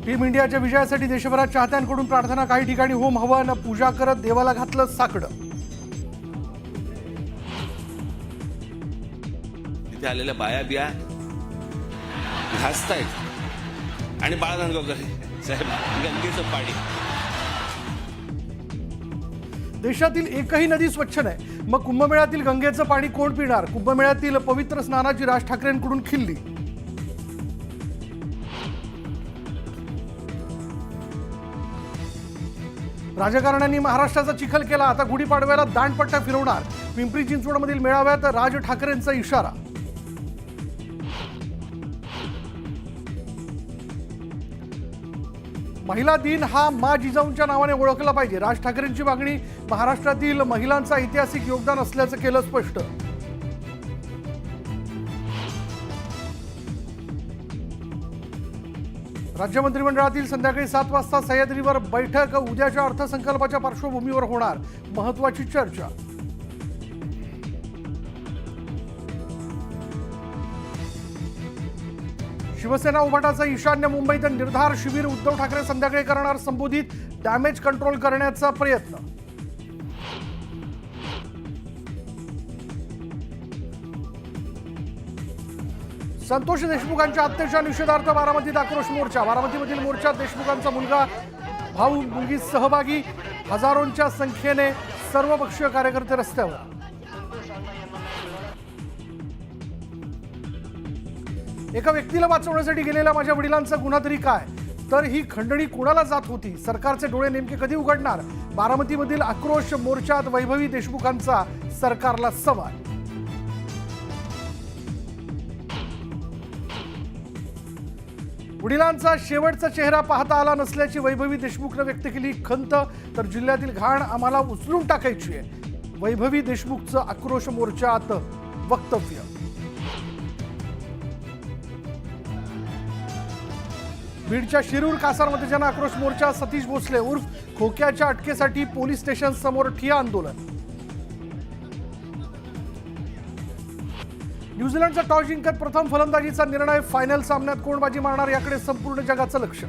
Team इंडियाच्या विजयासाठी देशभरात चाहत्यांकडून प्रार्थना, काही ठिकाणी होम हवन, पूजा करत देवाला घातलं साकडं. तिथे आलेल्या बाया बिया घासतायत आणि बाळा रणगावकर साहेब गंगेचं पाणी. देशातील एकही नदी स्वच्छ नाही, मग कुंभमेळ्यातील गंगेचं पाणी कोण पिणार? कुंभमेळ्यातील पवित्र स्नानाची राज ठाकरेंकडून खिल्ली. राजकारण्यांनी महाराष्ट्राचा चिखल केला, आता गुढीपाडव्याला दांडपट्ट्या फिरवणार. पिंपरी चिंचवडमधील मेळाव्यात राज ठाकरेंचा इशारा. महिला दिन हा मा जिजाऊंच्या नावाने ओळखला पाहिजे. राज ठाकरेंची मागणी. महाराष्ट्रातील महिलांचं ऐतिहासिक योगदान असल्याचं केलं स्पष्ट. राज्य मंत्रिमंडळातील संध्याकाळी 7 वाजता सह्याद्रीवर बैठक. उद्याच्या अर्थसंकल्पाच्या पार्श्वभूमीवर होणार महत्त्वाची चर्चा. शिवसेना उभाटाचा ईशान्य मुंबईत निर्धार शिबिर. उद्धव ठाकरे संध्याकाळी करणार संबोधित. डॅमेज कंट्रोल करण्याचा प्रयत्न. संतोष देशमुखांच्या हत्येच्या निषेधार्थ बारामतीत आक्रोश मोर्चा. बारामतीमधील मोर्चात देशमुखांचा मुलगा, भाऊ, मुलगी सहभागी. हजारोंच्या संख्येने सर्वपक्षीय कार्यकर्ते रस्त्यावर. एका व्यक्तीला वाचवण्यासाठी गेलेल्या माझ्या वडिलांचा गुन्हा तरी काय? तर ही खंडणी कोणाला जात होती? सरकारचे डोळे नेमके कधी उघडणार? बारामतीमधील आक्रोश मोर्चात वैभवी देशमुखांचा सरकारला सवाल. वडिलांचा शेवटचा चेहरा पाहता आला नसल्याची वैभवी देशमुखने व्यक्त केली खंत. तर जिल्ह्यातील घाण आम्हाला उचलून टाकायची आहे, वैभवी देशमुखचं आक्रोश मोर्चात वक्तव्य. बीडच्या शिरूर कासारमध्ये जन आक्रोश मोर्चा. सतीश भोसले उर्फ खोक्याच्या अटकेसाठी पोलीस स्टेशन समोर ठिय्या आंदोलन. न्यूझीलंडचा टॉस जिंकत प्रथम फलंदाजीचा निर्णय. फायनल सामन्यात कोण बाजी मारणार याकडे संपूर्ण जगाचं लक्ष.